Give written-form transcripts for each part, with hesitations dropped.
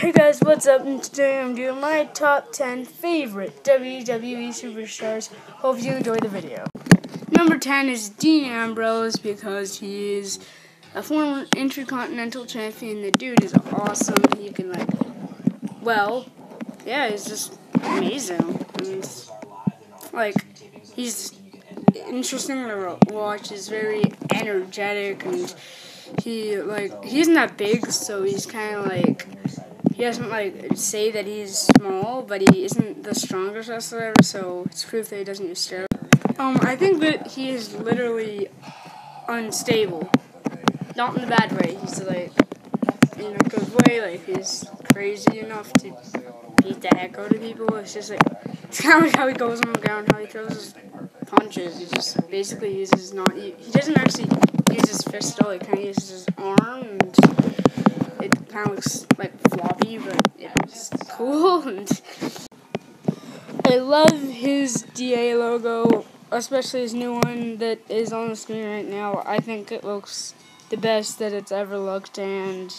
Hey guys, what's up? And today I'm doing my top 10 favorite WWE superstars. Hope you enjoy the video. Number 10 is Dean Ambrose because he is a former Intercontinental Champion. The dude is awesome. He can he's just amazing. And, he's interesting to watch. He's very energetic and he isn't that big, so he's kind of he doesn't say that he's small, but he isn't the strongest wrestler, so it's proof that he doesn't use steroids. I think that he is literally unstable. Not in the bad way. He's in a good way. He's crazy enough to beat the heck out of people. It's just it's kind of how he goes on the ground, how he throws his punches. He just basically uses he doesn't actually use his fist at all. He kind of uses his arm, and it kind of looks floppy, but it's cool. And I love his DA logo, especially his new one that is on the screen right now. I think it looks the best that it's ever looked, and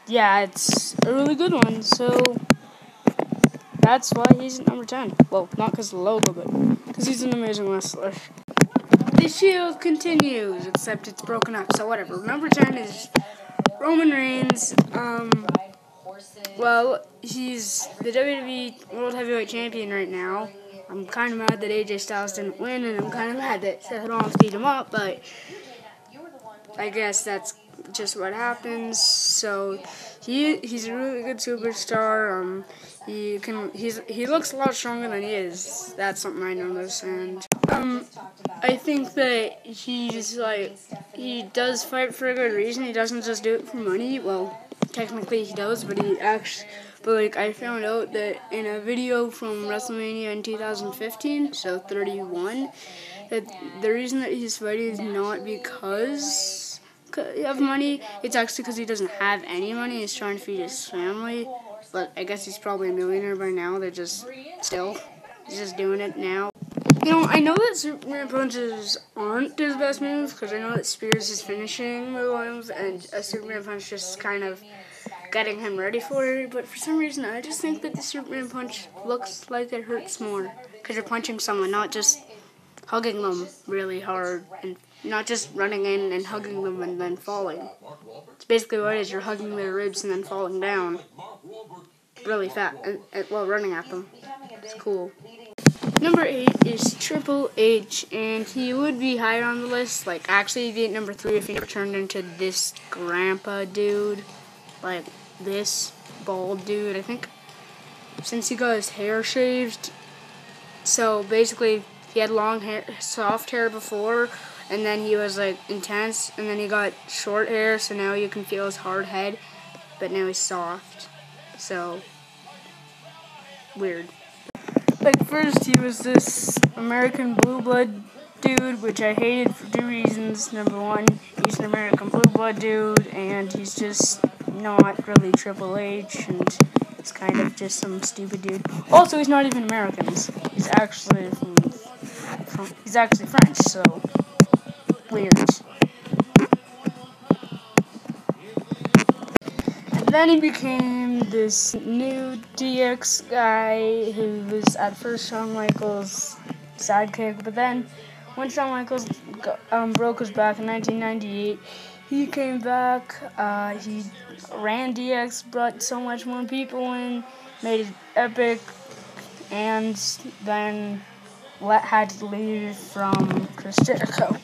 yeah, it's a really good one. So that's why he's at number 10. Well, not because of the logo, but because he's an amazing wrestler. The Shield continues, except it's broken up, so whatever. Number 10 is Roman Reigns. He's the WWE World Heavyweight Champion right now. I'm kind of mad that AJ Styles didn't win, and I'm kind of mad that Seth Rollins beat him up, but I guess that's just what happens. So he's a really good superstar. He looks a lot stronger than he is. That's something I noticed, and I think that he does fight for a good reason. He doesn't just do it for money. Well, technically he does, but I found out that in a video from WrestleMania in 2015, so 31, that the reason that he's fighting is not because of money. It's actually because he doesn't have any money. He's trying to feed his family. But I guess he's probably a millionaire by now. He's just doing it now. I know that Superman punches aren't his best moves, because I know that Spears is finishing moves, and a Superman punch just kind of getting him ready for it. But for some reason, I just think that the Superman punch looks like it hurts more, because you're punching someone, not just hugging them really hard, and not just running in and hugging them and then falling. It's basically what it is. You're hugging their ribs and then falling down really fast, and running at them. It's cool. Number 8 is Triple H, and he would be higher on the list. Actually, he'd be at number 3 if he never turned into this grandpa dude. This bald dude, I think. Since he got his hair shaved. So, basically, he had long hair, soft hair before, and then he was, intense, and then he got short hair, so now you can feel his hard head, but now he's soft. So, weird. First, he was this American Blue Blood dude, which I hated for 2 reasons. Number 1, he's an American Blue Blood dude, and he's just not really Triple H, and he's kind of just some stupid dude. Also, he's not even American. He's actually he's actually French, so weird. Then he became this new DX guy who was at first Shawn Michaels' sidekick, but then when Shawn Michaels broke his back in 1998, he came back. He ran DX, brought so much more people in, made it epic, and then had to leave from Chris Jericho.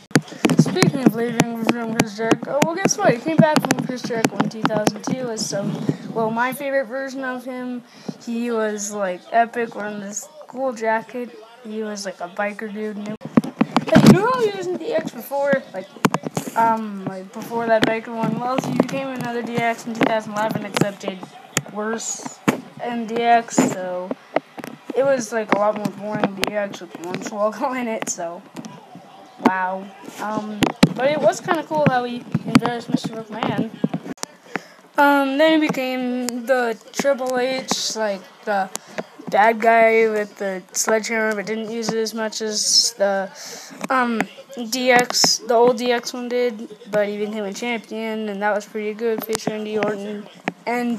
Speaking of leaving from Chris Jericho, well, guess what? He came back from Chris Jericho in 2002 my favorite version of him. He was, epic, wearing this cool jacket. He was, a biker dude. You know how he was in DX before? Before that biker one? Well, he became another DX in 2011, except did worse in DX, so it was, a lot more boring DX with one Swoggle in it, so wow. But it was kind of cool how he embarrassed Mr. McMahon. Then he became the Triple H, the bad guy with the sledgehammer, but didn't use it as much as the DX, the old DX one did. But he became a champion, and that was pretty good, facing Randy Orton. and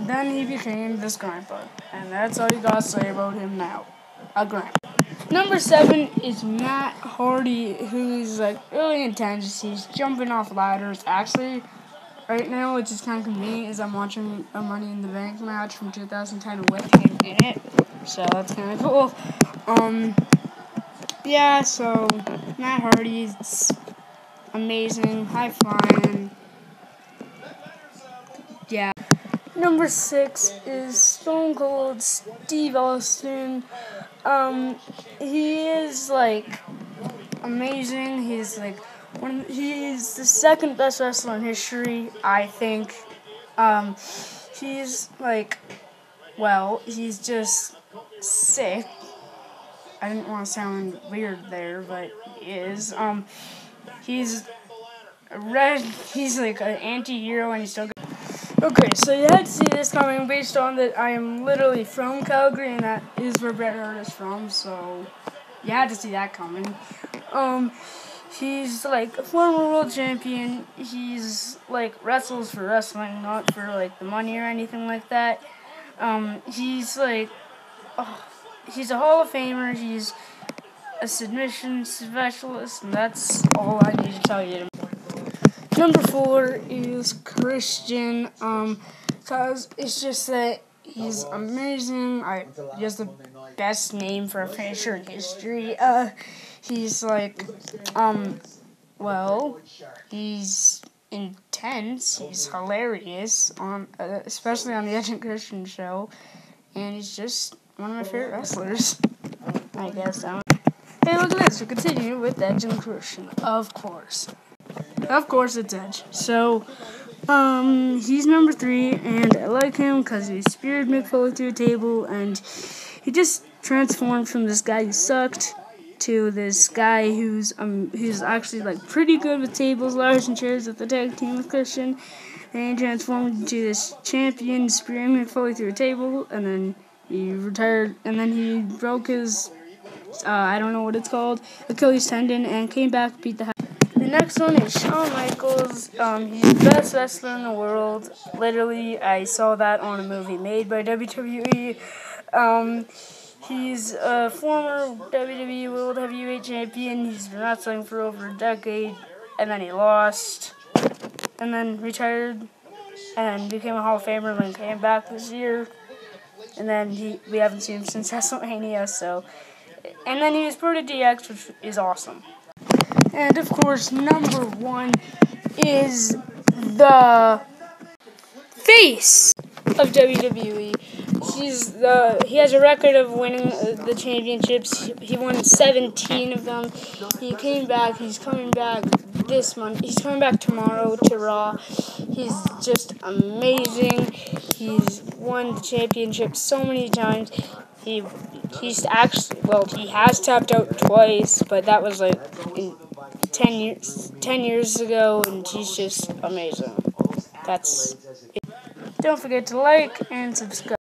then he became this grandpa. And that's all you gotta say about him now. A grandpa. Number 7 is Matt Hardy, who's like really intense. He's jumping off ladders. Actually, right now, which is kind of convenient, is I'm watching a Money in the Bank match from 2010 with him in it. So that's kind of cool. Yeah, so Matt Hardy's amazing, high flying. Yeah. Number 6 is Stone Cold Steve Austin. He is like amazing. He's like he's the second best wrestler in history, I think. He's like, well, he's just sick. I didn't want to sound weird there, but he is. He's he's like an anti-hero, and he's still good. Okay, so you had to see this coming based on that I am literally from Calgary, and that is where Bret Hart is from, so you had to see that coming. He's like a former world champion. He's like wrestles for wrestling, not for like the money or anything like that. He's like, he's a Hall of Famer. He's a submission specialist, and that's all I need to tell you. Number 4 is Christian, cause it's just that he's amazing. He has the best name for a finisher in history. He's like, well, he's intense. He's hilarious especially on the Edge and Christian show, and he's just one of my favorite wrestlers. I guess. Hey, look at this. We continue with Edge and Christian, of course. Of course, it's Edge. So, he's number 3, and I like him because he speared Mick Foley through a table, and he just transformed from this guy who sucked to this guy who's actually like pretty good with tables, ladders, and chairs with the tag team with Christian. And he transformed into this champion, spearing Mick Foley through a table, and then he retired, and then he broke his I don't know what it's called, Achilles tendon, and came back, beat the. The next one is Shawn Michaels. He's the best wrestler in the world. Literally, I saw that on a movie made by WWE. He's a former WWE World Heavyweight Champion. He's been wrestling for over a decade, and then he lost, and then retired, and became a Hall of Famer, and then came back this year, and then we haven't seen him since WrestleMania, so, and then he was put to DX, which is awesome. And of course, number 1 is the face of WWE. He has a record of winning the championships. He won 17 of them. He came back. He's coming back this month. He's coming back tomorrow to Raw. He's just amazing. He's won the championship so many times. He has tapped out twice, but that was like in 10 years ago, and he's just amazing. That's it. Don't forget to like and subscribe.